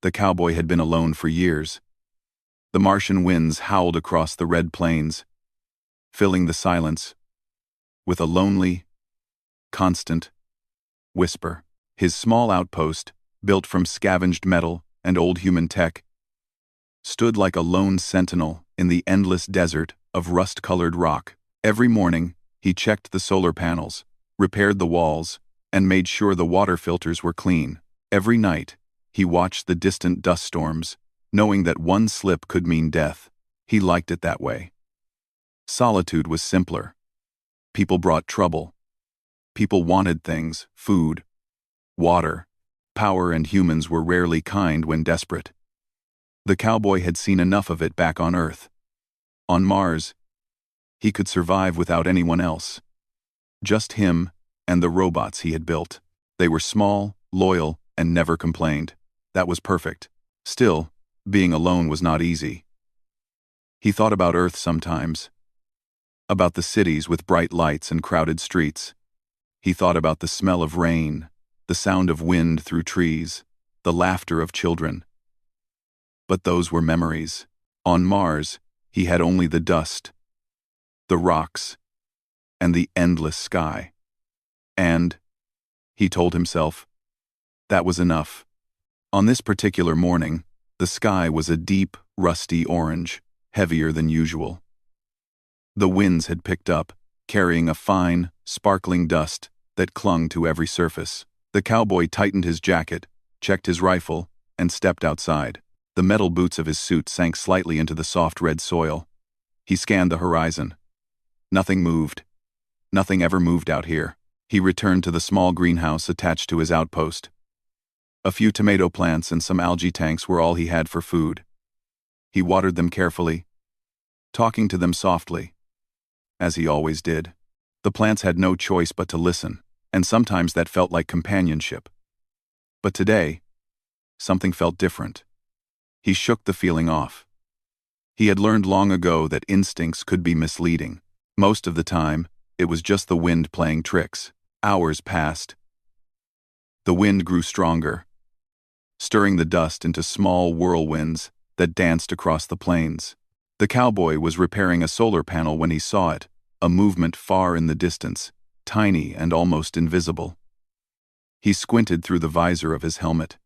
The cowboy had been alone for years. The Martian winds howled across the red plains, filling the silence with a lonely, constant whisper. His small outpost, built from scavenged metal and old human tech, stood like a lone sentinel in the endless desert of rust-colored rock. Every morning, he checked the solar panels, repaired the walls, and made sure the water filters were clean. Every night, he watched the distant dust storms, knowing that one slip could mean death. He liked it that way. Solitude was simpler. People brought trouble. People wanted things, food, water. Power and humans were rarely kind when desperate. The cowboy had seen enough of it back on Earth. On Mars, he could survive without anyone else. Just him and the robots he had built. They were small, loyal, and never complained. That was perfect. Still, being alone was not easy. He thought about Earth sometimes. About the cities with bright lights and crowded streets. He thought about the smell of rain, the sound of wind through trees, the laughter of children. But those were memories. On Mars, he had only the dust, the rocks, and the endless sky. And, he told himself, that was enough. On this particular morning, the sky was a deep, rusty orange, heavier than usual. The winds had picked up, carrying a fine, sparkling dust that clung to every surface. The cowboy tightened his jacket, checked his rifle, and stepped outside. The metal boots of his suit sank slightly into the soft red soil. He scanned the horizon. Nothing moved. Nothing ever moved out here. He returned to the small greenhouse attached to his outpost. A few tomato plants and some algae tanks were all he had for food. He watered them carefully, talking to them softly, as he always did. The plants had no choice but to listen, and sometimes that felt like companionship. But today, something felt different. He shook the feeling off. He had learned long ago that instincts could be misleading. Most of the time, it was just the wind playing tricks. Hours passed. The wind grew stronger, stirring the dust into small whirlwinds that danced across the plains. The cowboy was repairing a solar panel when he saw it, a movement far in the distance, tiny and almost invisible. He squinted through the visor of his helmet.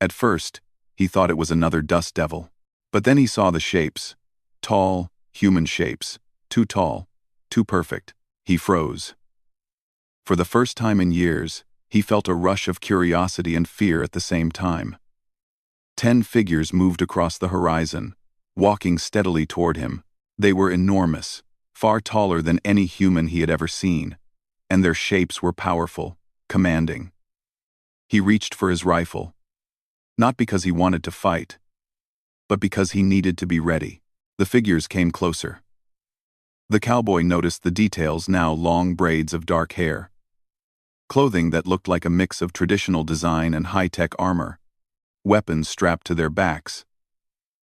At first, he thought it was another dust devil. But then he saw the shapes. Tall, human shapes. Too tall. Too perfect. He froze. For the first time in years, he felt a rush of curiosity and fear at the same time. 10 figures moved across the horizon, walking steadily toward him. They were enormous, far taller than any human he had ever seen, and their shapes were powerful, commanding. He reached for his rifle, not because he wanted to fight, but because he needed to be ready. The figures came closer. The cowboy noticed the details, now long braids of dark hair, clothing that looked like a mix of traditional design and high-tech armor, weapons strapped to their backs.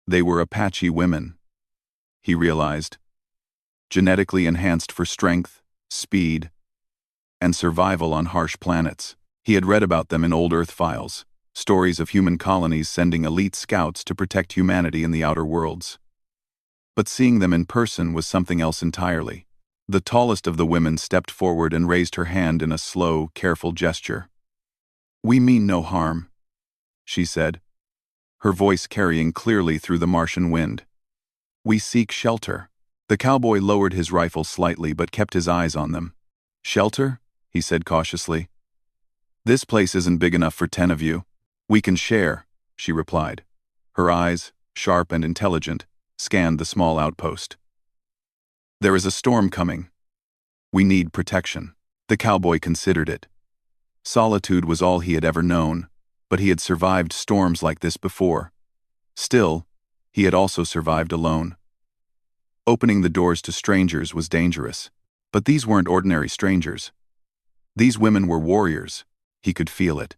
They were Apache women, he realized, genetically enhanced for strength, speed, and survival on harsh planets. He had read about them in old Earth files, stories of human colonies sending elite scouts to protect humanity in the outer worlds. But seeing them in person was something else entirely. The tallest of the women stepped forward and raised her hand in a slow, careful gesture. "We mean no harm," she said, her voice carrying clearly through the Martian wind. "We seek shelter." The cowboy lowered his rifle slightly but kept his eyes on them. "Shelter?" he said cautiously. "This place isn't big enough for 10 of you." "We can share," she replied. Her eyes, sharp and intelligent, scanned the small outpost. "There is a storm coming. We need protection." The cowboy considered it. Solitude was all he had ever known, but he had survived storms like this before. Still, he had also survived alone. Opening the doors to strangers was dangerous, but these weren't ordinary strangers. These women were warriors. He could feel it.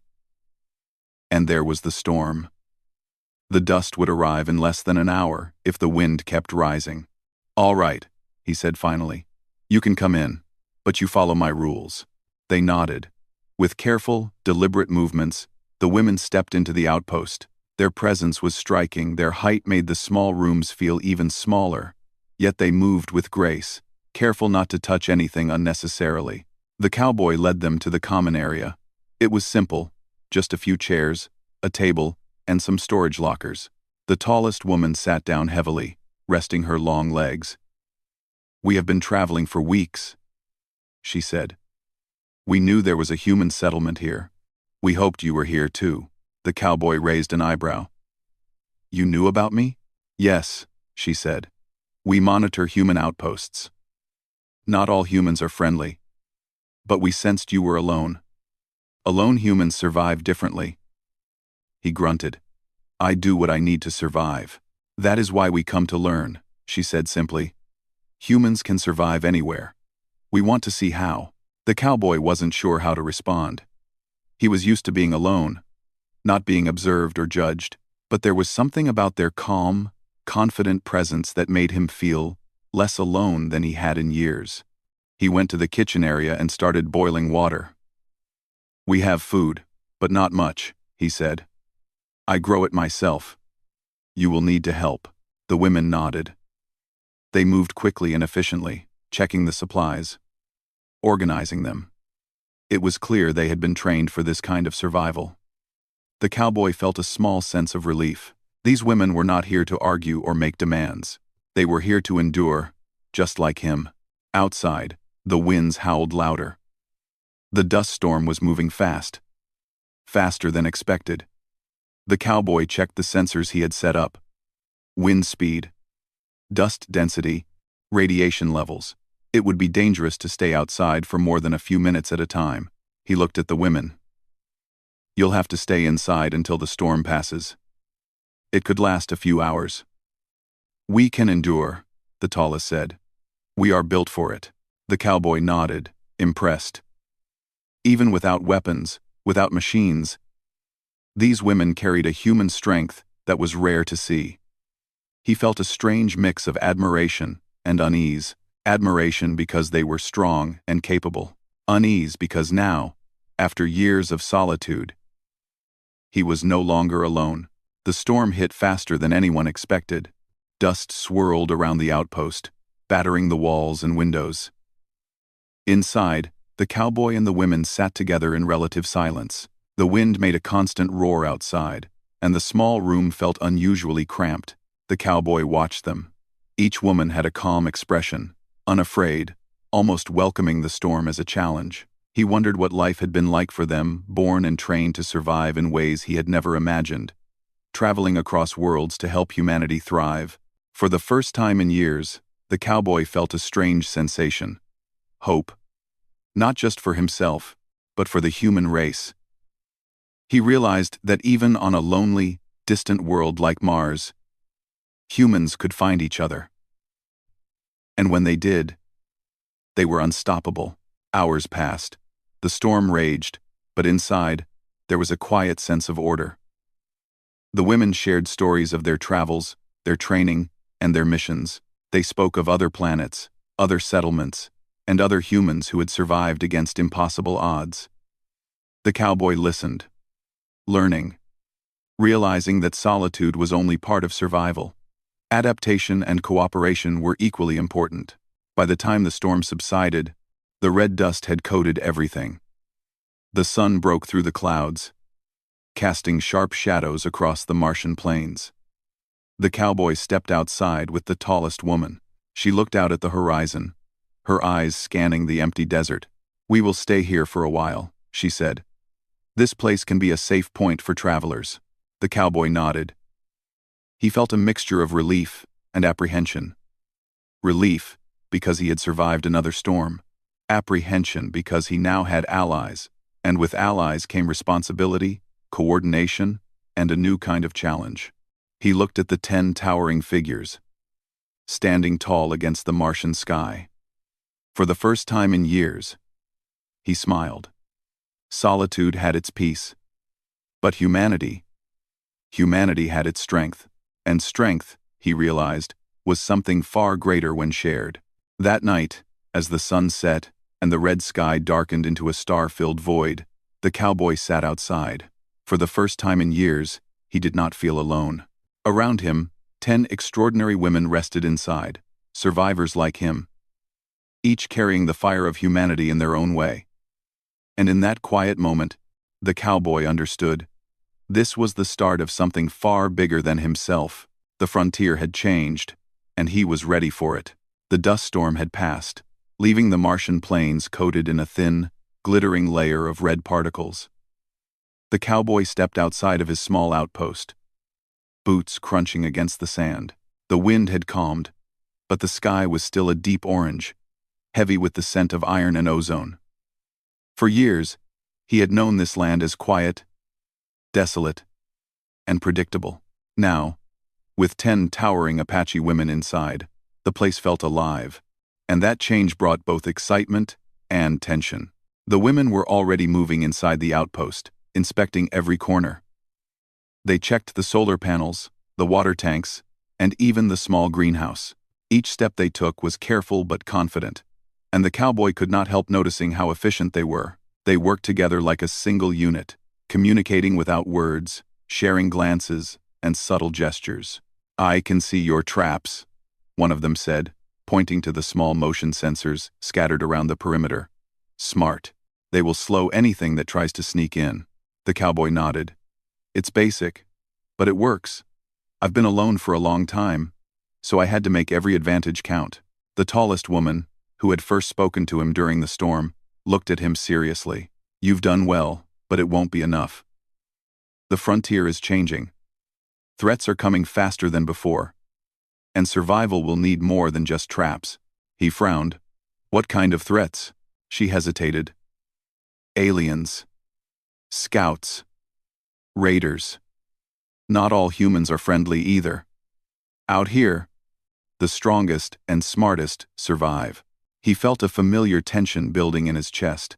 And there was the storm. The dust would arrive in less than an hour if the wind kept rising. "All right," he said finally. "You can come in, but you follow my rules." They nodded. With careful, deliberate movements, the women stepped into the outpost. Their presence was striking, their height made the small rooms feel even smaller, yet they moved with grace, careful not to touch anything unnecessarily. The cowboy led them to the common area. It was simple, just a few chairs, a table, and some storage lockers. The tallest woman sat down heavily, resting her long legs. "We have been traveling for weeks," she said. "We knew there was a human settlement here. We hoped you were here too." The cowboy raised an eyebrow. "You knew about me?" "Yes," she said. "We monitor human outposts. Not all humans are friendly. But we sensed you were alone. Alone humans survive differently." He grunted. "I do what I need to survive. That is why we come to learn," she said simply. "Humans can survive anywhere. We want to see how." The cowboy wasn't sure how to respond. He was used to being alone, not being observed or judged, but there was something about their calm, confident presence that made him feel less alone than he had in years. He went to the kitchen area and started boiling water. "We have food, but not much," he said. "I grow it myself. You will need to help." The women nodded. They moved quickly and efficiently, checking the supplies, organizing them. It was clear they had been trained for this kind of survival. The cowboy felt a small sense of relief. These women were not here to argue or make demands. They were here to endure, just like him. Outside, the winds howled louder. The dust storm was moving fast. Faster than expected. The cowboy checked the sensors he had set up. Wind speed, dust density, radiation levels. It would be dangerous to stay outside for more than a few minutes at a time. He looked at the women. "You'll have to stay inside until the storm passes. It could last a few hours." "We can endure," the tallest said. "We are built for it." The cowboy nodded, impressed. Even without weapons, without machines, these women carried a human strength that was rare to see. He felt a strange mix of admiration and unease. Admiration because they were strong and capable. Unease because now, after years of solitude, he was no longer alone. The storm hit faster than anyone expected. Dust swirled around the outpost, battering the walls and windows. Inside, the cowboy and the women sat together in relative silence. The wind made a constant roar outside, and the small room felt unusually cramped. The cowboy watched them. Each woman had a calm expression, unafraid, almost welcoming the storm as a challenge. He wondered what life had been like for them, born and trained to survive in ways he had never imagined, traveling across worlds to help humanity thrive. For the first time in years, the cowboy felt a strange sensation. Hope. Not just for himself, but for the human race. He realized that even on a lonely, distant world like Mars, humans could find each other. And when they did, they were unstoppable. Hours passed. The storm raged, but inside, there was a quiet sense of order. The women shared stories of their travels, their training, and their missions. They spoke of other planets, other settlements, and other humans who had survived against impossible odds. The cowboy listened, learning, realizing that solitude was only part of survival. Adaptation and cooperation were equally important. By the time the storm subsided, the red dust had coated everything. The sun broke through the clouds, casting sharp shadows across the Martian plains. The cowboy stepped outside with the tallest woman. She looked out at the horizon, her eyes scanning the empty desert. "We will stay here for a while," she said. "This place can be a safe point for travelers." The cowboy nodded. He felt a mixture of relief and apprehension. Relief, because he had survived another storm. Apprehension, because he now had allies, and with allies came responsibility, coordination, and a new kind of challenge. He looked at the 10 towering figures, standing tall against the Martian sky. For the first time in years, he smiled. Solitude had its peace. But humanity had its strength. And strength, he realized, was something far greater when shared. That night, as the sun set and the red sky darkened into a star-filled void, the cowboy sat outside. For the first time in years, he did not feel alone. Around him, 10 extraordinary women rested inside, survivors like him, each carrying the fire of humanity in their own way. And in that quiet moment, the cowboy understood. This was the start of something far bigger than himself. The frontier had changed, and he was ready for it. The dust storm had passed, leaving the Martian plains coated in a thin, glittering layer of red particles. The cowboy stepped outside of his small outpost, boots crunching against the sand. The wind had calmed, but the sky was still a deep orange, heavy with the scent of iron and ozone. For years, he had known this land as quiet, desolate, and predictable. Now, with 10 towering Apache women inside, the place felt alive, and that change brought both excitement and tension. The women were already moving inside the outpost, inspecting every corner. They checked the solar panels, the water tanks, and even the small greenhouse. Each step they took was careful but confident, and the cowboy could not help noticing how efficient they were. They worked together like a single unit, communicating without words, sharing glances, and subtle gestures. "I can see your traps," one of them said, pointing to the small motion sensors scattered around the perimeter. "Smart. They will slow anything that tries to sneak in." The cowboy nodded. "It's basic, but it works. I've been alone for a long time, so I had to make every advantage count." The tallest woman, who had first spoken to him during the storm, looked at him seriously. "You've done well, but it won't be enough. The frontier is changing. Threats are coming faster than before, and survival will need more than just traps." He frowned. "What kind of threats?" She hesitated. "Aliens. Scouts. Raiders. Not all humans are friendly either. Out here, the strongest and smartest survive." He felt a familiar tension building in his chest.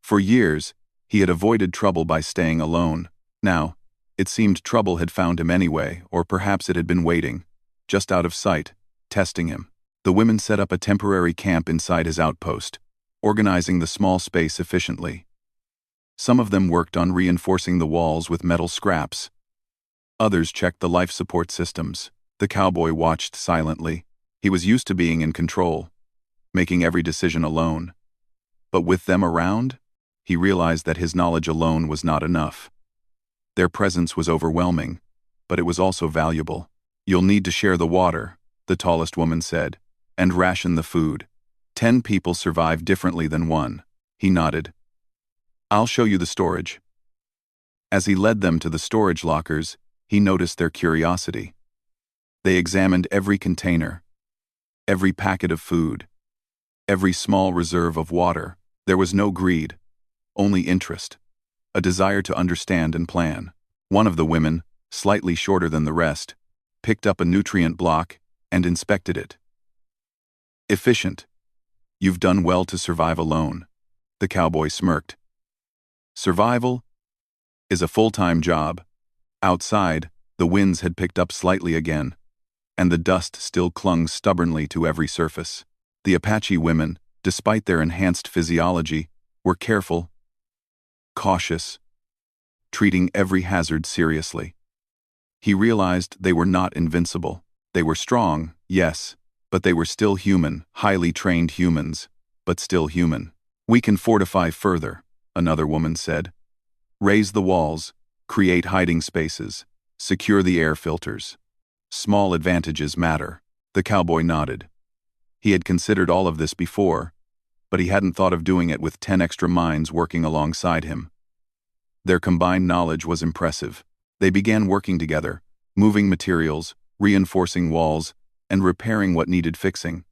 For years, he had avoided trouble by staying alone. Now, it seemed trouble had found him anyway, or perhaps it had been waiting, just out of sight, testing him. The women set up a temporary camp inside his outpost, organizing the small space efficiently. Some of them worked on reinforcing the walls with metal scraps. Others checked the life support systems. The cowboy watched silently. He was used to being in control, making every decision alone. But with them around, he realized that his knowledge alone was not enough. Their presence was overwhelming, but it was also valuable. "You'll need to share the water," the tallest woman said, "and ration the food. 10 people survive differently than one." He nodded. "I'll show you the storage." As he led them to the storage lockers, he noticed their curiosity. They examined every container, every packet of food, every small reserve of water. There was no greed, only interest, a desire to understand and plan. One of the women, slightly shorter than the rest, picked up a nutrient block and inspected it. "Efficient. You've done well to survive alone." The cowboy smirked. "Survival is a full-time job." Outside, the winds had picked up slightly again, and the dust still clung stubbornly to every surface. The Apache women, despite their enhanced physiology, were careful, cautious, treating every hazard seriously. He realized they were not invincible. They were strong, yes, but they were still human, highly trained humans, but still human. "We can fortify further," another woman said. "Raise the walls, create hiding spaces, secure the air filters. Small advantages matter." The cowboy nodded. He had considered all of this before, but he hadn't thought of doing it with 10 extra minds working alongside him. Their combined knowledge was impressive. They began working together, moving materials, reinforcing walls, and repairing what needed fixing.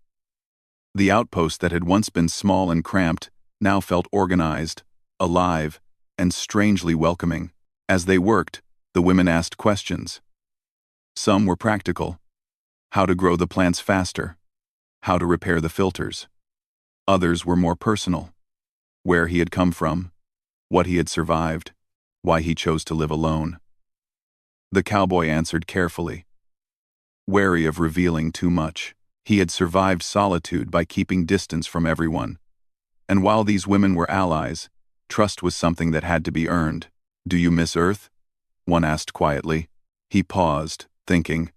The outpost that had once been small and cramped now felt organized, alive, and strangely welcoming. As they worked, the women asked questions. Some were practical. How to grow the plants faster. How to repair the filters. Others were more personal. Where he had come from, what he had survived, why he chose to live alone. The cowboy answered carefully, wary of revealing too much. He had survived solitude by keeping distance from everyone. And while these women were allies, trust was something that had to be earned. "Do you miss Earth?" one asked quietly. He paused, thinking.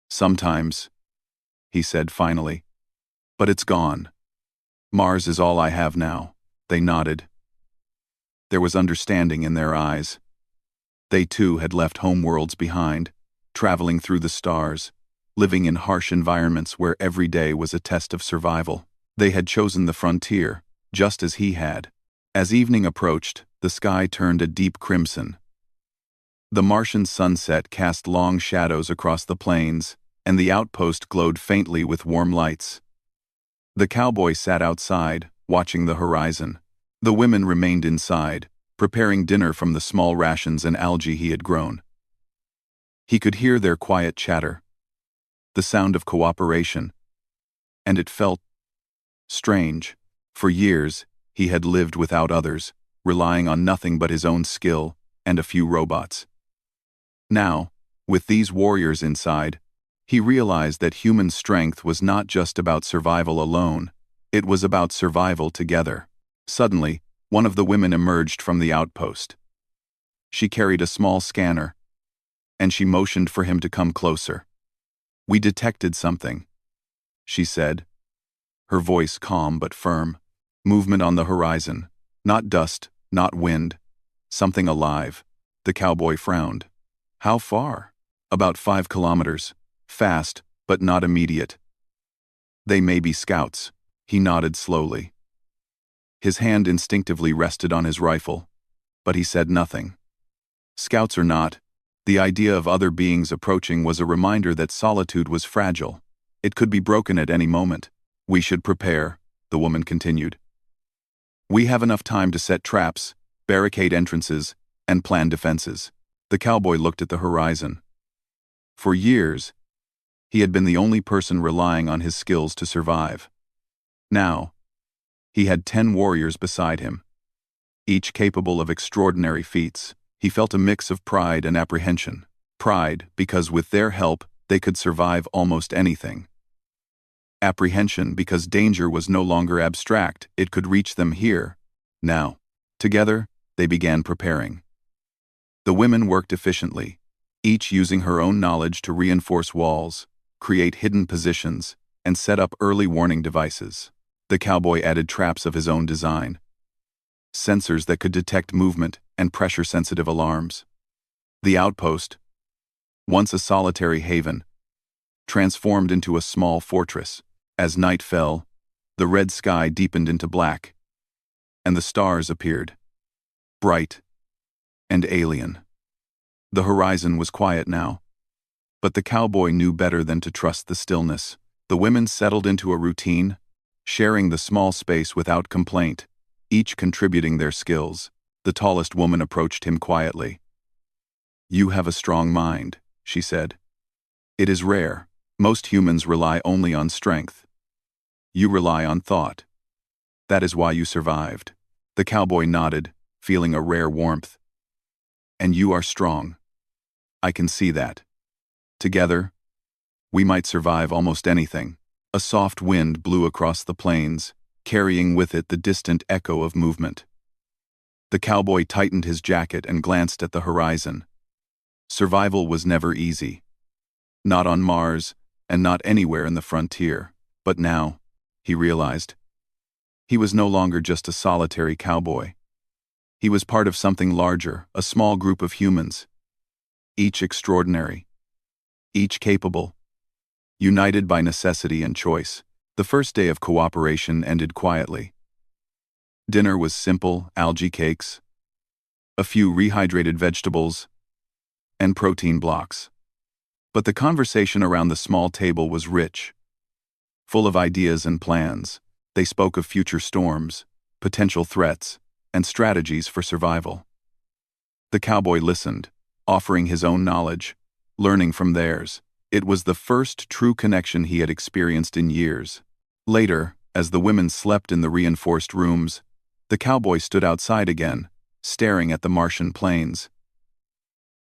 Sometimes, he said finally. But it's gone. Mars is all I have now. They nodded. There was understanding in their eyes. They too had left homeworlds behind, traveling through the stars, living in harsh environments where every day was a test of survival. They had chosen the frontier, just as he had. As evening approached, the sky turned a deep crimson. The Martian sunset cast long shadows across the plains, and the outpost glowed faintly with warm lights. The cowboy sat outside, watching the horizon. The women remained inside, preparing dinner from the small rations and algae he had grown. He could hear their quiet chatter, the sound of cooperation, and it felt strange. For years, he had lived without others, relying on nothing but his own skill and a few robots. Now, with these warriors inside, he realized that human strength was not just about survival alone, it was about survival together. Suddenly, one of the women emerged from the outpost. She carried a small scanner, and she motioned for him to come closer. "We detected something," she said, her voice calm but firm. "Movement on the horizon. Not dust, not wind. Something alive." The cowboy frowned. "How far?" "About 5 kilometers. Fast, but not immediate." "They may be scouts." He nodded slowly. His hand instinctively rested on his rifle, but he said nothing. Scouts or not, the idea of other beings approaching was a reminder that solitude was fragile. It could be broken at any moment. "We should prepare," the woman continued. "We have enough time to set traps, barricade entrances, and plan defenses." The cowboy looked at the horizon. For years, he had been the only person relying on his skills to survive. Now, he had 10 warriors beside him, each capable of extraordinary feats. He felt a mix of pride and apprehension. Pride, because with their help, they could survive almost anything. Apprehension, because danger was no longer abstract, it could reach them here, now. Together, they began preparing. The women worked efficiently, each using her own knowledge to reinforce walls, create hidden positions, and set up early warning devices. The cowboy added traps of his own design, sensors that could detect movement and pressure-sensitive alarms. The outpost, once a solitary haven, transformed into a small fortress. As night fell, the red sky deepened into black, and the stars appeared, bright and alien. The horizon was quiet now, but the cowboy knew better than to trust the stillness. The women settled into a routine, sharing the small space without complaint, each contributing their skills. The tallest woman approached him quietly. "You have a strong mind," she said. "It is rare. Most humans rely only on strength. You rely on thought. That is why you survived." The cowboy nodded, feeling a rare warmth. "And you are strong. I can see that. Together, we might survive almost anything." A soft wind blew across the plains, carrying with it the distant echo of movement. The cowboy tightened his jacket and glanced at the horizon. Survival was never easy. Not on Mars, and not anywhere in the frontier. But now, he realized, he was no longer just a solitary cowboy. He was part of something larger, a small group of humans, each extraordinary, each capable, united by necessity and choice. The first day of cooperation ended quietly. Dinner was simple: algae cakes, a few rehydrated vegetables, and protein blocks. But the conversation around the small table was rich, full of ideas and plans. They spoke of future storms, potential threats, and strategies for survival. The cowboy listened, offering his own knowledge, learning from theirs. It was the first true connection he had experienced in years. Later, as the women slept in the reinforced rooms, the cowboy stood outside again, staring at the Martian plains.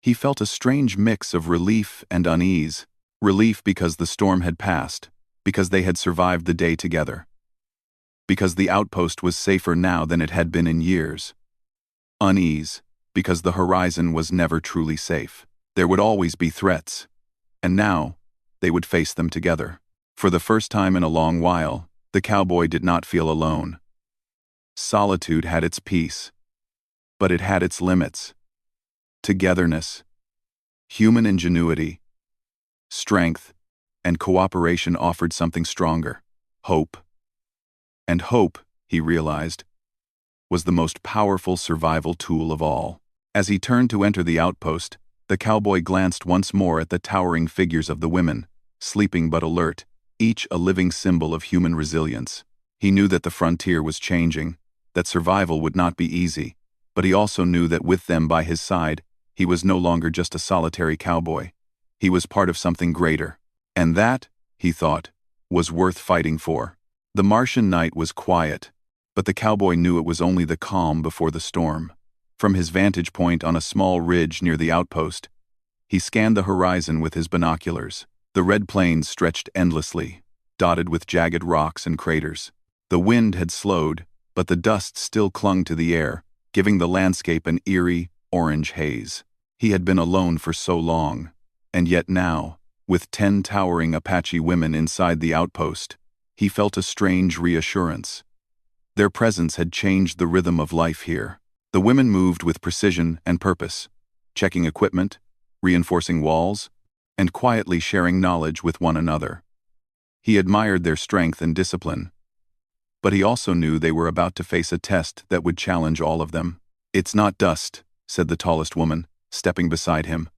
He felt a strange mix of relief and unease. Relief because the storm had passed, because they had survived the day together, because the outpost was safer now than it had been in years. Unease, because the horizon was never truly safe. There would always be threats, and now they would face them together. For the first time in a long while, the cowboy did not feel alone. Solitude had its peace, but it had its limits. Togetherness, human ingenuity, strength, and cooperation offered something stronger: hope. And hope, he realized, was the most powerful survival tool of all. As he turned to enter the outpost, the cowboy glanced once more at the towering figures of the women, sleeping but alert, each a living symbol of human resilience. He knew that the frontier was changing, that survival would not be easy, but he also knew that with them by his side, he was no longer just a solitary cowboy. He was part of something greater. And that, he thought, was worth fighting for. The Martian night was quiet, but the cowboy knew it was only the calm before the storm. From his vantage point on a small ridge near the outpost, he scanned the horizon with his binoculars. The red plains stretched endlessly, dotted with jagged rocks and craters. The wind had slowed, but the dust still clung to the air, giving the landscape an eerie, orange haze. He had been alone for so long, and yet now, with 10 towering Apache women inside the outpost, he felt a strange reassurance. Their presence had changed the rhythm of life here. The women moved with precision and purpose, checking equipment, reinforcing walls, and quietly sharing knowledge with one another. He admired their strength and discipline, but he also knew they were about to face a test that would challenge all of them. "It's not dust," said the tallest woman, stepping beside him.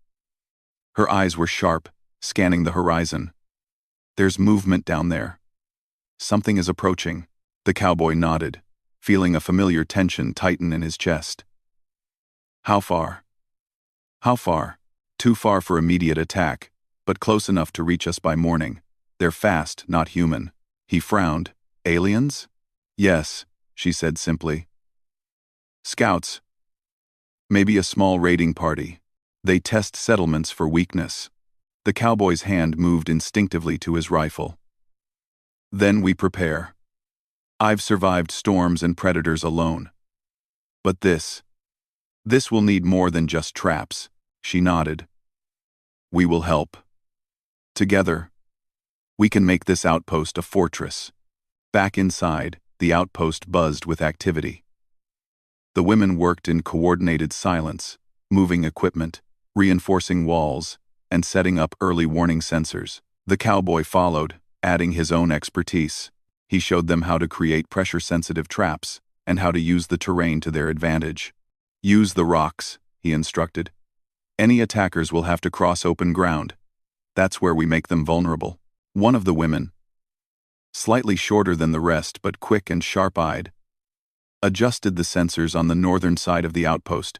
Her eyes were sharp, scanning the horizon. "There's movement down there. Something is approaching." The cowboy nodded, feeling a familiar tension tighten in his chest. "How far?" "How far? Too far for immediate attack, but close enough to reach us by morning. They're fast, not human." He frowned. "Aliens?" "Yes," she said simply. "Scouts. Maybe a small raiding party. They test settlements for weakness." The cowboy's hand moved instinctively to his rifle. "Then we prepare. I've survived storms and predators alone. But this will need more than just traps." She nodded. "We will help. Together, we can make this outpost a fortress." Back inside, the outpost buzzed with activity. The women worked in coordinated silence, moving equipment, reinforcing walls, and setting up early warning sensors. The cowboy followed, adding his own expertise. He showed them how to create pressure-sensitive traps and how to use the terrain to their advantage. "Use the rocks," he instructed. "Any attackers will have to cross open ground. That's where we make them vulnerable." One of the women, slightly shorter than the rest but quick and sharp-eyed, adjusted the sensors on the northern side of the outpost.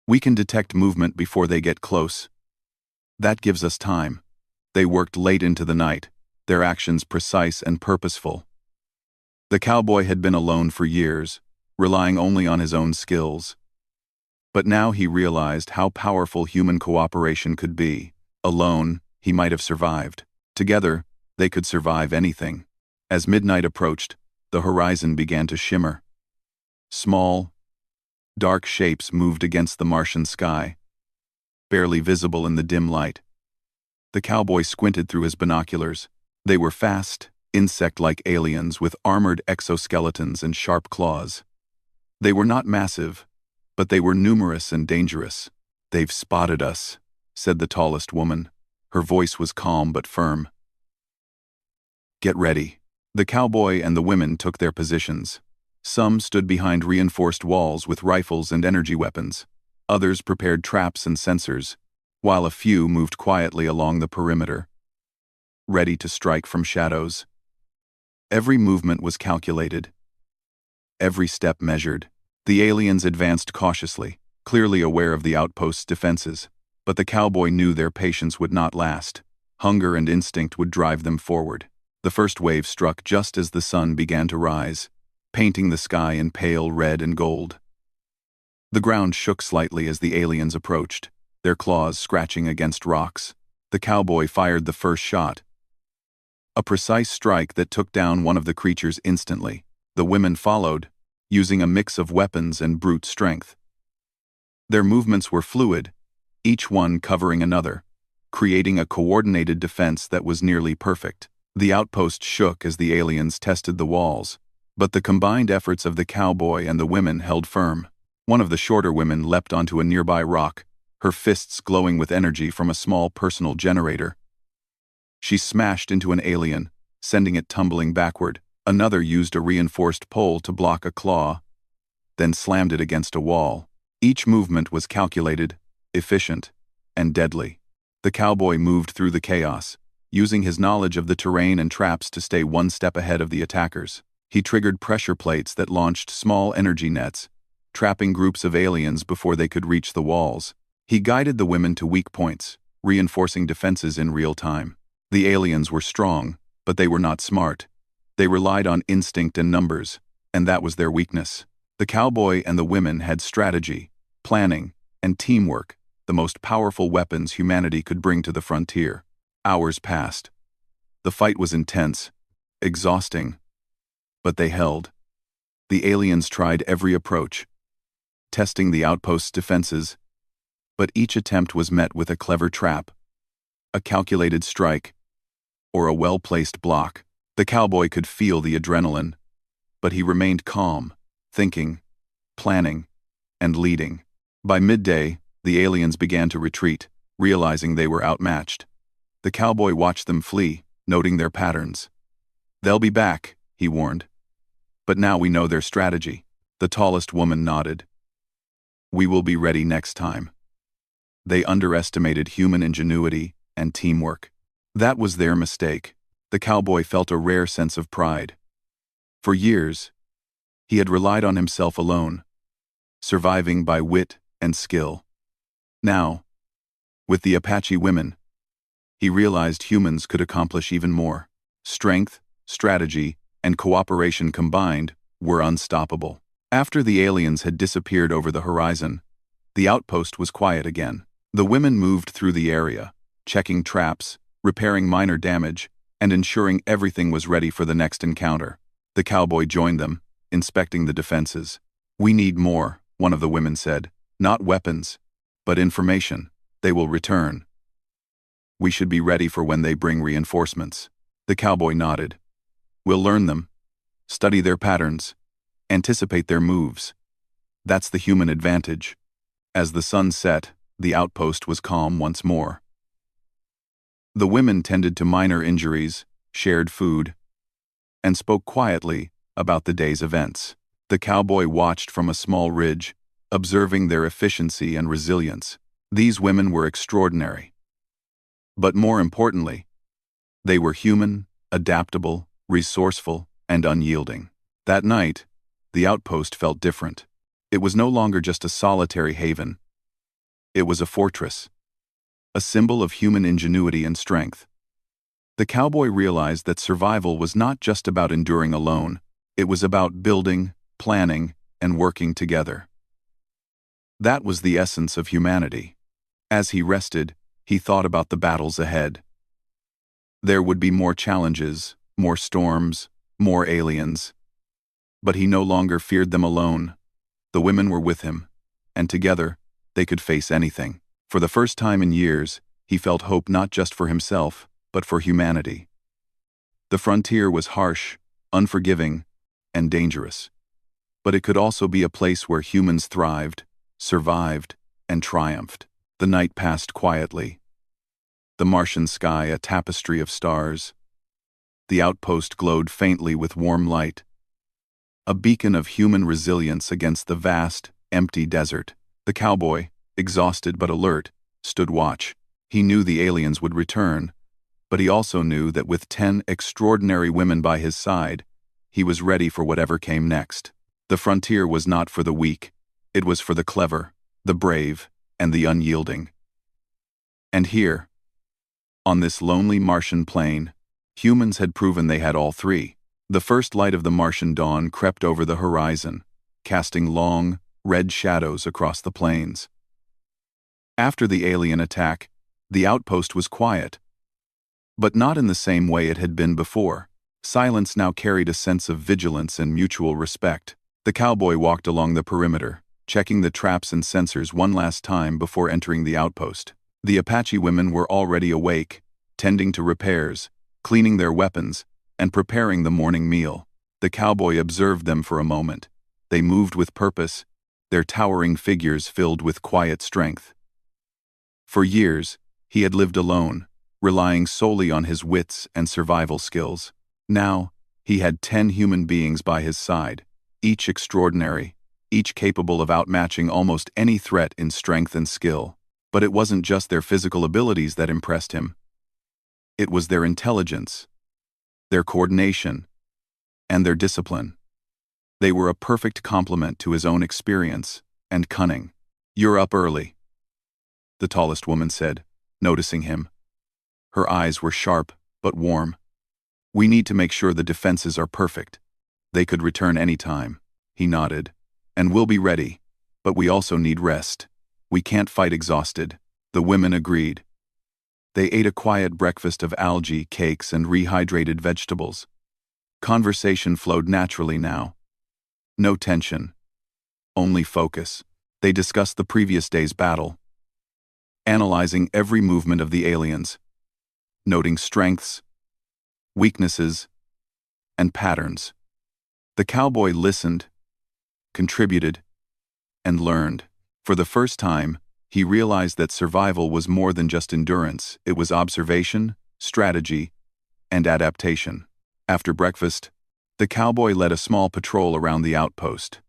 "We can detect movement before they get close. That gives us time." They worked late into the night, their actions precise and purposeful. The cowboy had been alone for years, relying only on his own skills. But now he realized how powerful human cooperation could be. Alone, he might have survived. Together, they could survive anything. As midnight approached, the horizon began to shimmer. Small, dark shapes moved against the Martian sky, barely visible in the dim light. The cowboy squinted through his binoculars. They were fast, insect-like aliens with armored exoskeletons and sharp claws. They were not massive, but they were numerous and dangerous. "They've spotted us," said the tallest woman. Her voice was calm but firm. "Get ready." The cowboy and the women took their positions. Some stood behind reinforced walls with rifles and energy weapons. Others prepared traps and sensors, while a few moved quietly along the perimeter, ready to strike from shadows. Every movement was calculated, every step measured. The aliens advanced cautiously, clearly aware of the outpost's defenses, but the cowboy knew their patience would not last. Hunger and instinct would drive them forward. The first wave struck just as the sun began to rise, painting the sky in pale red and gold. The ground shook slightly as the aliens approached, their claws scratching against rocks. The cowboy fired the first shot, a precise strike that took down one of the creatures instantly. The women followed, using a mix of weapons and brute strength. Their movements were fluid, each one covering another, creating a coordinated defense that was nearly perfect. The outpost shook as the aliens tested the walls, but the combined efforts of the cowboy and the women held firm. One of the shorter women leapt onto a nearby rock, her fists glowing with energy from a small personal generator. She smashed into an alien, sending it tumbling backward. Another used a reinforced pole to block a claw, then slammed it against a wall. Each movement was calculated, efficient, and deadly. The cowboy moved through the chaos, using his knowledge of the terrain and traps to stay one step ahead of the attackers. He triggered pressure plates that launched small energy nets, trapping groups of aliens before they could reach the walls. He guided the women to weak points, reinforcing defenses in real time. The aliens were strong, but they were not smart. They relied on instinct and numbers, and that was their weakness. The cowboy and the women had strategy, planning, and teamwork, the most powerful weapons humanity could bring to the frontier. Hours passed. The fight was intense, exhausting, but they held. The aliens tried every approach, testing the outpost's defenses, but each attempt was met with a clever trap, a calculated strike, or a well-placed block. The cowboy could feel the adrenaline, but he remained calm, thinking, planning, and leading. By midday, the aliens began to retreat, realizing they were outmatched. The cowboy watched them flee, noting their patterns. "They'll be back," he warned. "But now we know their strategy." The tallest woman nodded. "We will be ready next time." They underestimated human ingenuity and teamwork. That was their mistake. The cowboy felt a rare sense of pride. For years, he had relied on himself alone, surviving by wit and skill. Now, with the Apache women, he realized humans could accomplish even more. Strength, strategy, and cooperation combined were unstoppable. After the aliens had disappeared over the horizon, the outpost was quiet again. The women moved through the area, checking traps, repairing minor damage, and ensuring everything was ready for the next encounter. The cowboy joined them, inspecting the defenses. "We need more," one of the women said. "Not weapons, but information. They will return. We should be ready for when they bring reinforcements." The cowboy nodded. "We'll learn them, study their patterns, anticipate their moves. That's the human advantage." As the sun set, the outpost was calm once more. The women tended to minor injuries, shared food, and spoke quietly about the day's events. The cowboy watched from a small ridge, observing their efficiency and resilience. These women were extraordinary. But more importantly, they were human, adaptable, resourceful, and unyielding. That night, the outpost felt different. It was no longer just a solitary haven. It was a fortress, a symbol of human ingenuity and strength. The cowboy realized that survival was not just about enduring alone. It was about building, planning, and working together. That was the essence of humanity. As he rested, he thought about the battles ahead. There would be more challenges, more storms, more aliens. But he no longer feared them alone. The women were with him, and together, they could face anything. For the first time in years, he felt hope not just for himself, but for humanity. The frontier was harsh, unforgiving, and dangerous. But it could also be a place where humans thrived, survived, and triumphed. The night passed quietly. The Martian sky a tapestry of stars. The outpost glowed faintly with warm light, a beacon of human resilience against the vast, empty desert. The cowboy, exhausted but alert, stood watch. He knew the aliens would return, but he also knew that with 10 extraordinary women by his side, he was ready for whatever came next. The frontier was not for the weak. It was for the clever, the brave, and the unyielding. And here, on this lonely Martian plain, humans had proven they had all three. The first light of the Martian dawn crept over the horizon, casting long, red shadows across the plains. After the alien attack, the outpost was quiet. But not in the same way it had been before. Silence now carried a sense of vigilance and mutual respect. The cowboy walked along the perimeter, checking the traps and sensors one last time before entering the outpost. The Apache women were already awake, tending to repairs, cleaning their weapons, and preparing the morning meal. The cowboy observed them for a moment. They moved with purpose, their towering figures filled with quiet strength. For years, he had lived alone, relying solely on his wits and survival skills. Now, he had 10 human beings by his side, each extraordinary, each capable of outmatching almost any threat in strength and skill. But it wasn't just their physical abilities that impressed him. It was their intelligence, their coordination, and their discipline. They were a perfect complement to his own experience and cunning. "You're up early," the tallest woman said, noticing him. Her eyes were sharp but warm. "We need to make sure the defenses are perfect. They could return any time." He nodded. "And we'll be ready, but we also need rest. We can't fight exhausted." The women agreed. They ate a quiet breakfast of algae, cakes, and rehydrated vegetables. Conversation flowed naturally now. No tension. Only focus. They discussed the previous day's battle, analyzing every movement of the aliens, noting strengths, weaknesses, and patterns. The cowboy listened, contributed, and learned. For the first time, he realized that survival was more than just endurance. It was observation, strategy, and adaptation. After breakfast, the cowboy led a small patrol around the outpost.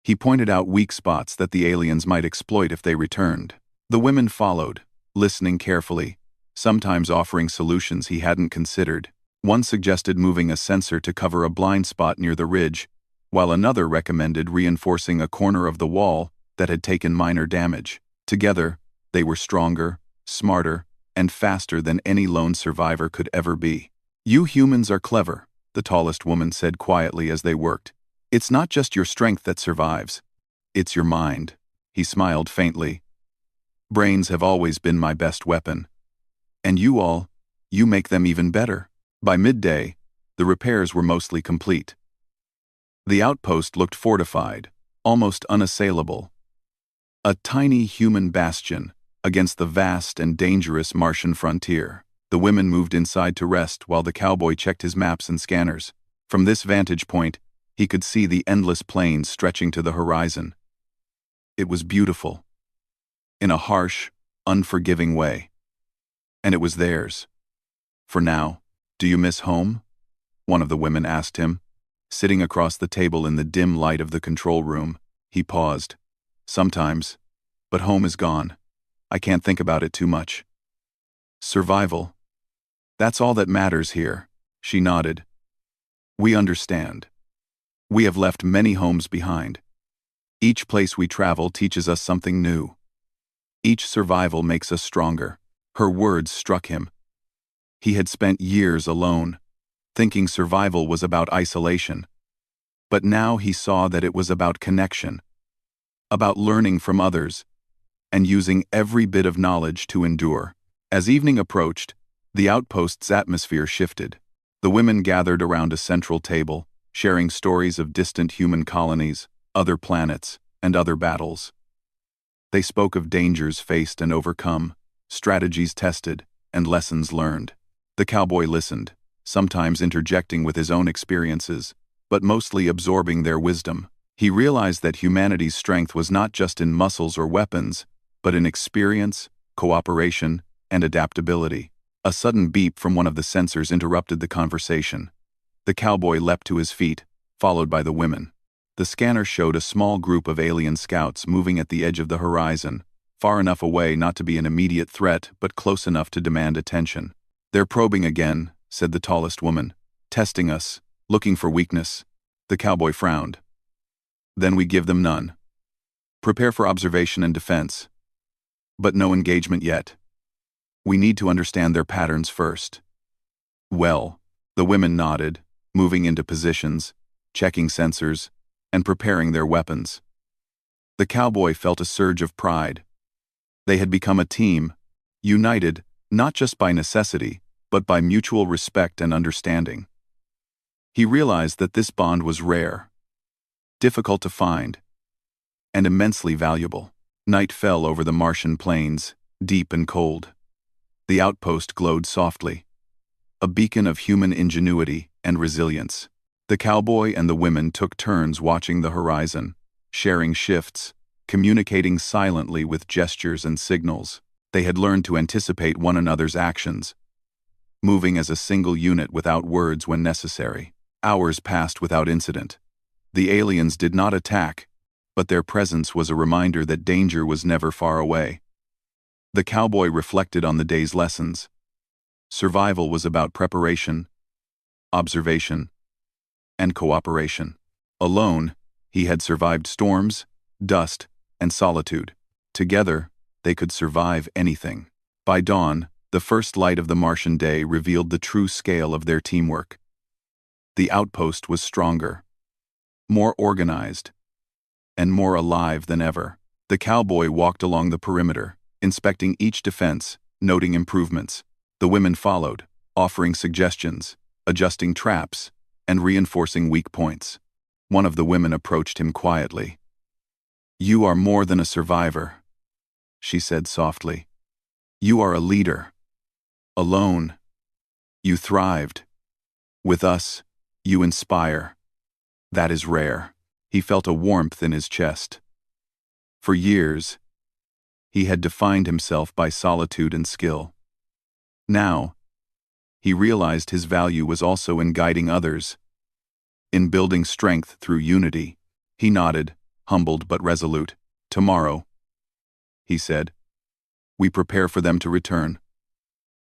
He pointed out weak spots that the aliens might exploit if they returned. The women followed, listening carefully, sometimes offering solutions he hadn't considered. One suggested moving a sensor to cover a blind spot near the ridge, while another recommended reinforcing a corner of the wall that had taken minor damage. Together, they were stronger, smarter, and faster than any lone survivor could ever be. "You humans are clever," the tallest woman said quietly as they worked. "It's not just your strength that survives. It's your mind." He smiled faintly. "Brains have always been my best weapon. And you make them even better." By midday, the repairs were mostly complete. The outpost looked fortified, almost unassailable. A tiny human bastion against the vast and dangerous Martian frontier. The women moved inside to rest while the cowboy checked his maps and scanners. From this vantage point, he could see the endless plains stretching to the horizon. It was beautiful, in a harsh, unforgiving way. And it was theirs. For now. "Do you miss home?" one of the women asked him. Sitting across the table in the dim light of the control room, he paused. "Sometimes, but home is gone. I can't think about it too much. Survival. That's all that matters here." She nodded. "We understand. We have left many homes behind. Each place we travel teaches us something new. Each survival makes us stronger." Her words struck him. He had spent years alone, thinking survival was about isolation. But now he saw that it was about connection, about learning from others, and using every bit of knowledge to endure. As evening approached, the outpost's atmosphere shifted. The women gathered around a central table, sharing stories of distant human colonies, other planets, and other battles. They spoke of dangers faced and overcome, strategies tested, and lessons learned. The cowboy listened, sometimes interjecting with his own experiences, but mostly absorbing their wisdom. He realized that humanity's strength was not just in muscles or weapons, but in experience, cooperation, and adaptability. A sudden beep from one of the sensors interrupted the conversation. The cowboy leapt to his feet, followed by the women. The scanner showed a small group of alien scouts moving at the edge of the horizon, far enough away not to be an immediate threat but close enough to demand attention. "They're probing again," said the tallest woman. "Testing us, looking for weakness." The cowboy frowned. "Then we give them none. Prepare for observation and defense. But no engagement yet. We need to understand their patterns first." "Well," the women nodded, moving into positions, checking sensors, and preparing their weapons. The cowboy felt a surge of pride. They had become a team, united not just by necessity, but by mutual respect and understanding. He realized that this bond was rare, difficult to find, and immensely valuable. Night fell over the Martian plains, deep and cold. The outpost glowed softly, a beacon of human ingenuity and resilience. The cowboy and the women took turns watching the horizon, sharing shifts, communicating silently with gestures and signals. They had learned to anticipate one another's actions, moving as a single unit without words when necessary. Hours passed without incident. The aliens did not attack, but their presence was a reminder that danger was never far away. The cowboy reflected on the day's lessons. Survival was about preparation, observation, and cooperation. Alone, he had survived storms, dust, and solitude. Together, they could survive anything. By dawn, the first light of the Martian day revealed the true scale of their teamwork. The outpost was stronger, more organized, and more alive than ever. The cowboy walked along the perimeter, inspecting each defense, noting improvements. The women followed, offering suggestions, adjusting traps, and reinforcing weak points. One of the women approached him quietly. "You are more than a survivor," she said softly. "You are a leader. Alone, you thrived. With us, you inspire. That is rare." He felt a warmth in his chest. For years, he had defined himself by solitude and skill. Now, he realized his value was also in guiding others, in building strength through unity. He nodded, humbled but resolute. "Tomorrow," he said, "we prepare for them to return.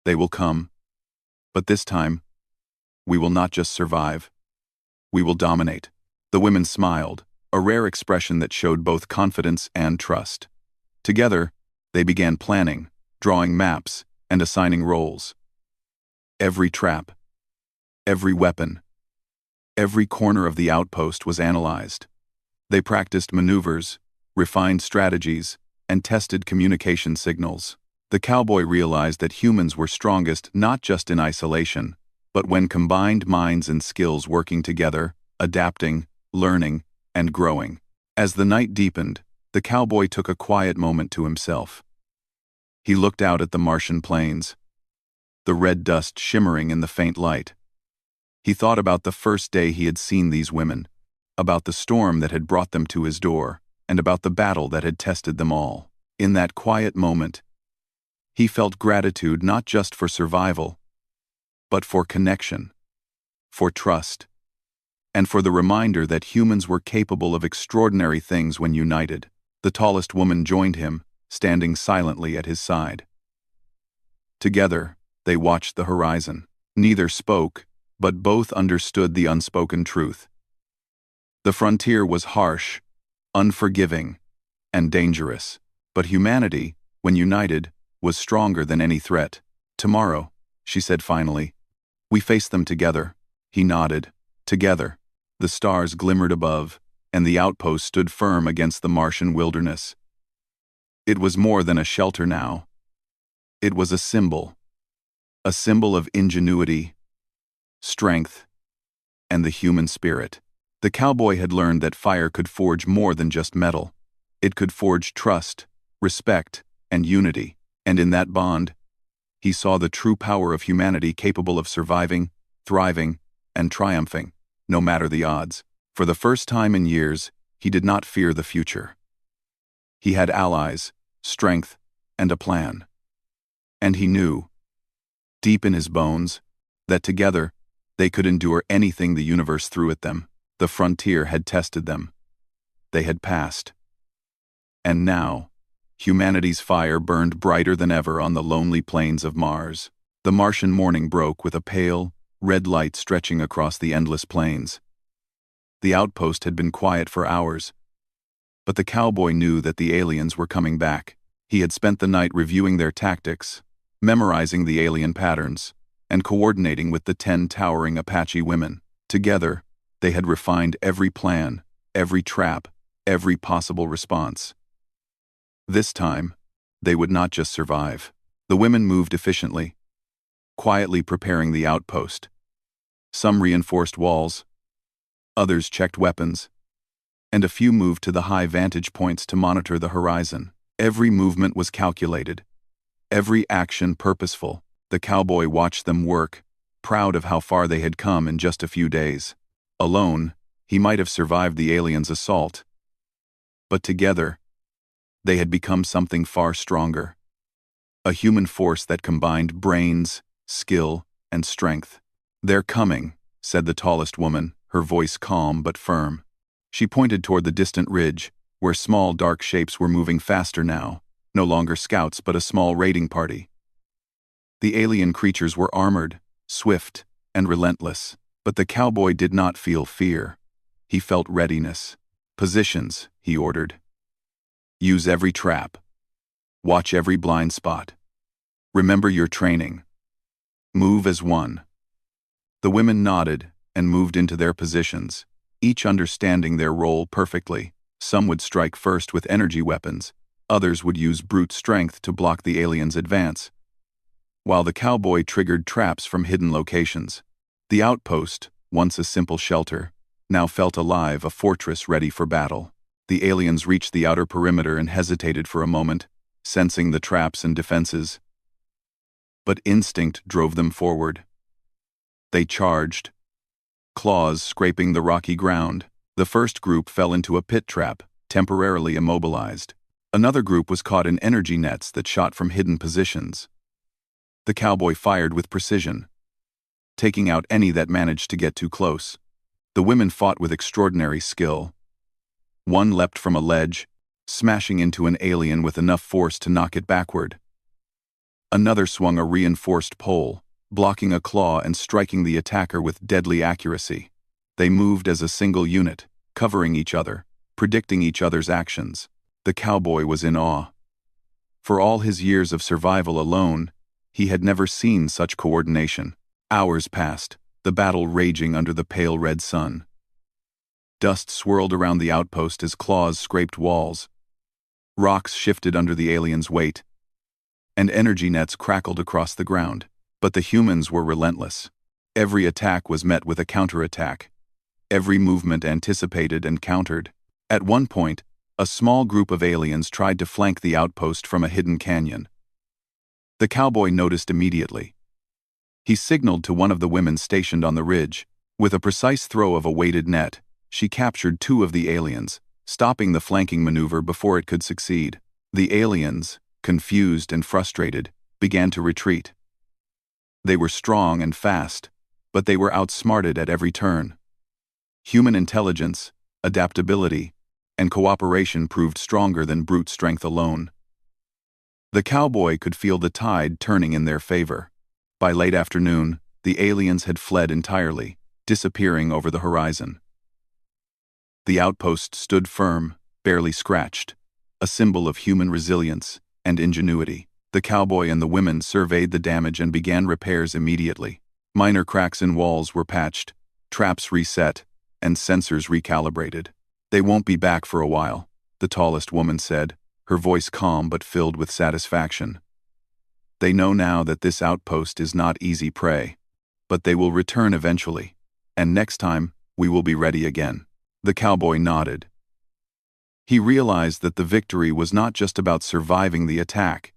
They will come. But this time, we will not just survive. We will dominate." The women smiled, a rare expression that showed both confidence and trust. Together, they began planning, drawing maps, and assigning roles. Every trap, every weapon, every corner of the outpost was analyzed. They practiced maneuvers, refined strategies, and tested communication signals. The cowboy realized that humans were strongest not just in isolation, but when combined minds and skills working together, adapting, learning, and growing. As the night deepened, the cowboy took a quiet moment to himself. He looked out at the Martian plains, the red dust shimmering in the faint light. He thought about the first day he had seen these women, about the storm that had brought them to his door, and about the battle that had tested them all. In that quiet moment, he felt gratitude not just for survival, but for connection, for trust, and for the reminder that humans were capable of extraordinary things when united. The tallest woman joined him, standing silently at his side. Together, they watched the horizon. Neither spoke, but both understood the unspoken truth. The frontier was harsh, unforgiving, and dangerous, but humanity, when united, was stronger than any threat. "Tomorrow," she said finally, "we face them together." He nodded. Together. The stars glimmered above, and the outpost stood firm against the Martian wilderness. It was more than a shelter now. It was a symbol of ingenuity, strength, and the human spirit. The cowboy had learned that fire could forge more than just metal. It could forge trust, respect, and unity, and in that bond, he saw the true power of humanity capable of surviving, thriving, and triumphing, no matter the odds. For the first time in years, he did not fear the future. He had allies, strength, and a plan. And he knew, deep in his bones, that together, they could endure anything the universe threw at them. The frontier had tested them. They had passed. And now, humanity's fire burned brighter than ever on the lonely plains of Mars. The Martian morning broke with a pale, red light stretching across the endless plains. The outpost had been quiet for hours, but the cowboy knew that the aliens were coming back. He had spent the night reviewing their tactics, memorizing the alien patterns, and coordinating with the 10 towering Apache women. Together, they had refined every plan, every trap, every possible response. This time, they would not just survive. The women moved efficiently, quietly preparing the outpost. Some reinforced walls, others checked weapons, and a few moved to the high vantage points to monitor the horizon. Every movement was calculated, every action purposeful. The cowboy watched them work, proud of how far they had come in just a few days. Alone, he might have survived the aliens' assault. But together, they had become something far stronger. A human force that combined brains, skill, and strength. "They're coming," said the tallest woman, her voice calm but firm. She pointed toward the distant ridge, where small dark shapes were moving faster now, no longer scouts but a small raiding party. The alien creatures were armored, swift, and relentless, but the cowboy did not feel fear. He felt readiness. "Positions," he ordered. "Use every trap. Watch every blind spot. Remember your training. Move as one." The women nodded and moved into their positions, each understanding their role perfectly. Some would strike first with energy weapons, others would use brute strength to block the aliens' advance, while the cowboy triggered traps from hidden locations. The outpost, once a simple shelter, now felt alive, a fortress ready for battle. The aliens reached the outer perimeter and hesitated for a moment, sensing the traps and defenses. But instinct drove them forward. They charged, claws scraping the rocky ground. The first group fell into a pit trap, temporarily immobilized. Another group was caught in energy nets that shot from hidden positions. The cowboy fired with precision, taking out any that managed to get too close. The women fought with extraordinary skill. One leapt from a ledge, smashing into an alien with enough force to knock it backward. Another swung a reinforced pole, blocking a claw and striking the attacker with deadly accuracy. They moved as a single unit, covering each other, predicting each other's actions. The cowboy was in awe. For all his years of survival alone, he had never seen such coordination. Hours passed, the battle raging under the pale red sun. Dust swirled around the outpost as claws scraped walls. Rocks shifted under the aliens' weight, and energy nets crackled across the ground. But the humans were relentless. Every attack was met with a counterattack. Every movement anticipated and countered. At one point, a small group of aliens tried to flank the outpost from a hidden canyon. The cowboy noticed immediately. He signaled to one of the women stationed on the ridge. With a precise throw of a weighted net, she captured two of the aliens, stopping the flanking maneuver before it could succeed. The aliens, confused and frustrated, began to retreat. They were strong and fast, but they were outsmarted at every turn. Human intelligence, adaptability, and cooperation proved stronger than brute strength alone. The cowboy could feel the tide turning in their favor. By late afternoon, the aliens had fled entirely, disappearing over the horizon. The outpost stood firm, barely scratched, a symbol of human resilience and ingenuity. The cowboy and the women surveyed the damage and began repairs immediately. Minor cracks in walls were patched, traps reset, and sensors recalibrated. "They won't be back for a while," the tallest woman said, her voice calm but filled with satisfaction. "They know now that this outpost is not easy prey, but they will return eventually, and next time, we will be ready again." The cowboy nodded. He realized that the victory was not just about surviving the attack.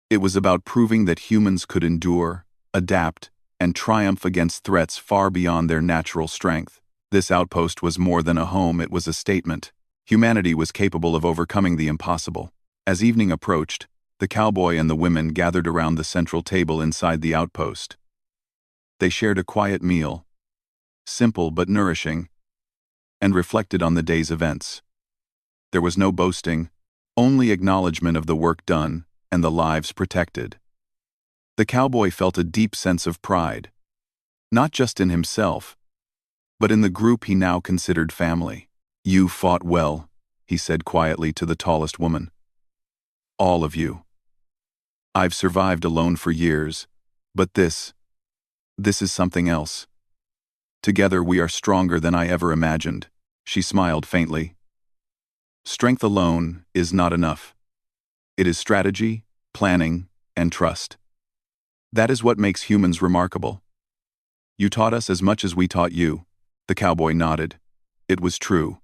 It was about proving that humans could endure, adapt, and triumph against threats far beyond their natural strength. This outpost was more than a home, it was a statement. Humanity was capable of overcoming the impossible. As evening approached, the cowboy and the women gathered around the central table inside the outpost. They shared a quiet meal, simple but nourishing, and reflected on the day's events. There was no boasting, only acknowledgement of the work done and the lives protected. The cowboy felt a deep sense of pride, not just in himself, but in the group he now considered family. "You fought well," he said quietly to the tallest woman. "All of you. I've survived alone for years, but this is something else. Together we are stronger than I ever imagined." She smiled faintly. "Strength alone is not enough. It is strategy, planning, and trust. That is what makes humans remarkable. You taught us as much as we taught you." The cowboy nodded. It was true.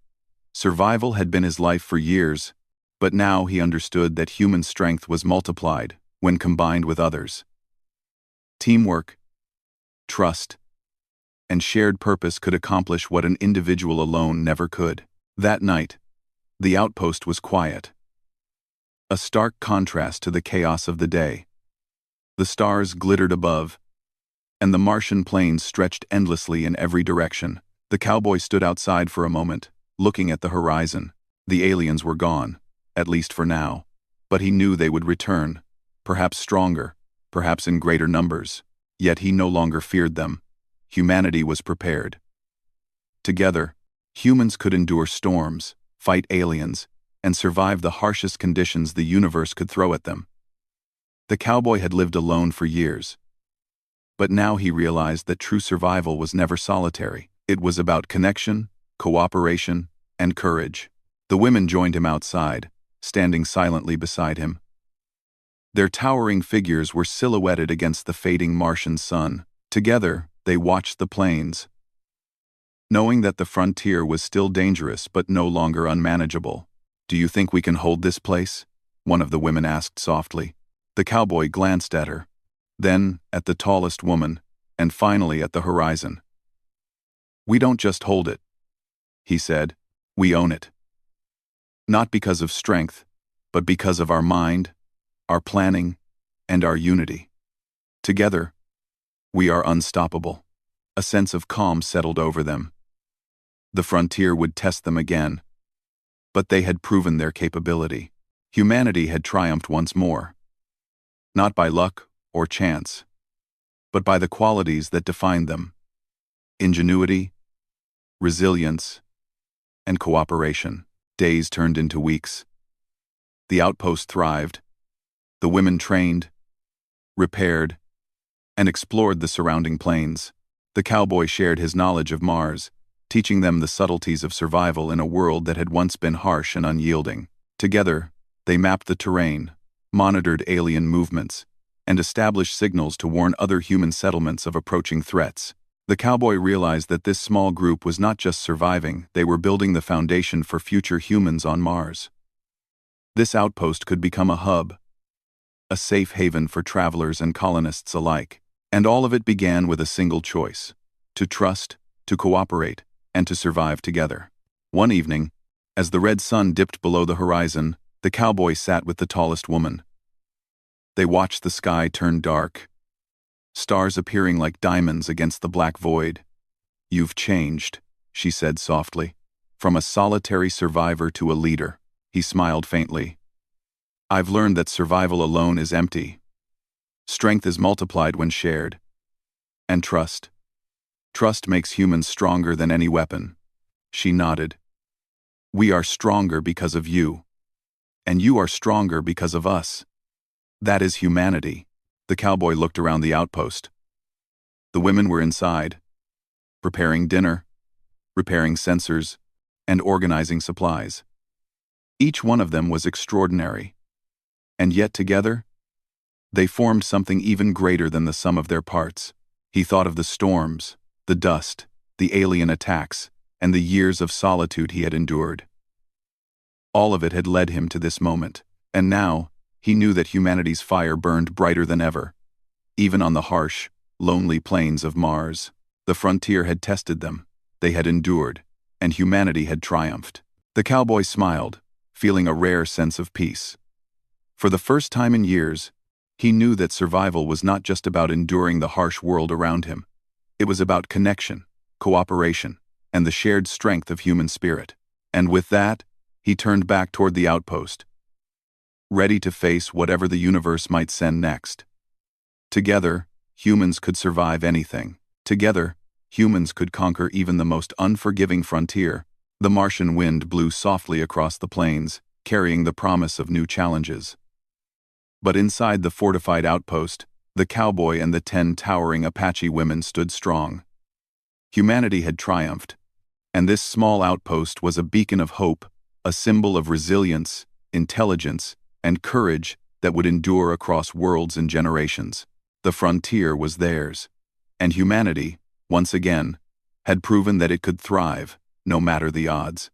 Survival had been his life for years, but now he understood that human strength was multiplied when combined with others. Teamwork, trust, and shared purpose could accomplish what an individual alone never could. That night, the outpost was quiet, a stark contrast to the chaos of the day. The stars glittered above, and the Martian plains stretched endlessly in every direction. The cowboy stood outside for a moment, looking at the horizon. The aliens were gone, at least for now, but he knew they would return, perhaps stronger, perhaps in greater numbers. Yet he no longer feared them. Humanity was prepared. Together, humans could endure storms, fight aliens, and survive the harshest conditions the universe could throw at them. The cowboy had lived alone for years, but now he realized that true survival was never solitary. It was about connection, cooperation, and courage. The women joined him outside, standing silently beside him. Their towering figures were silhouetted against the fading Martian sun. Together, they watched the plains, knowing that the frontier was still dangerous but no longer unmanageable. "Do you think we can hold this place?" one of the women asked softly. The cowboy glanced at her, then at the tallest woman, and finally at the horizon. "We don't just hold it," he said, "we own it. Not because of strength, but because of our mind, our planning, and our unity. Together, we are unstoppable." A sense of calm settled over them. The frontier would test them again, but they had proven their capability. Humanity had triumphed once more. Not by luck or chance, but by the qualities that defined them: ingenuity, resilience, and cooperation. Days turned into weeks. The outpost thrived. The women trained, repaired, and explored the surrounding plains. The cowboy shared his knowledge of Mars, teaching them the subtleties of survival in a world that had once been harsh and unyielding. Together, they mapped the terrain, monitored alien movements, and established signals to warn other human settlements of approaching threats. The cowboy realized that this small group was not just surviving, they were building the foundation for future humans on Mars. This outpost could become a hub, a safe haven for travelers and colonists alike. And all of it began with a single choice: to trust, to cooperate, and to survive together. One evening, as the red sun dipped below the horizon, the cowboy sat with the tallest woman. They watched the sky turn dark, stars appearing like diamonds against the black void. "You've changed," she said softly. "From a solitary survivor to a leader." He smiled faintly. "I've learned that survival alone is empty. Strength is multiplied when shared. And trust. Trust makes humans stronger than any weapon." She nodded. "We are stronger because of you. And you are stronger because of us. That is humanity." The cowboy looked around the outpost. The women were inside, preparing dinner, repairing sensors, and organizing supplies. Each one of them was extraordinary. And yet together, they formed something even greater than the sum of their parts. He thought of the storms, the dust, the alien attacks, and the years of solitude he had endured. All of it had led him to this moment, and now, he knew that humanity's fire burned brighter than ever. Even on the harsh, lonely plains of Mars, the frontier had tested them, they had endured, and humanity had triumphed. The cowboy smiled, feeling a rare sense of peace. For the first time in years, he knew that survival was not just about enduring the harsh world around him. It was about connection, cooperation, and the shared strength of human spirit. And with that, he turned back toward the outpost, ready to face whatever the universe might send next. Together, humans could survive anything. Together, humans could conquer even the most unforgiving frontier. The Martian wind blew softly across the plains, carrying the promise of new challenges. But inside the fortified outpost, the cowboy and the 10 towering Apache women stood strong. Humanity had triumphed, and this small outpost was a beacon of hope, a symbol of resilience, intelligence, and courage that would endure across worlds and generations. The frontier was theirs, and humanity, once again, had proven that it could thrive, no matter the odds.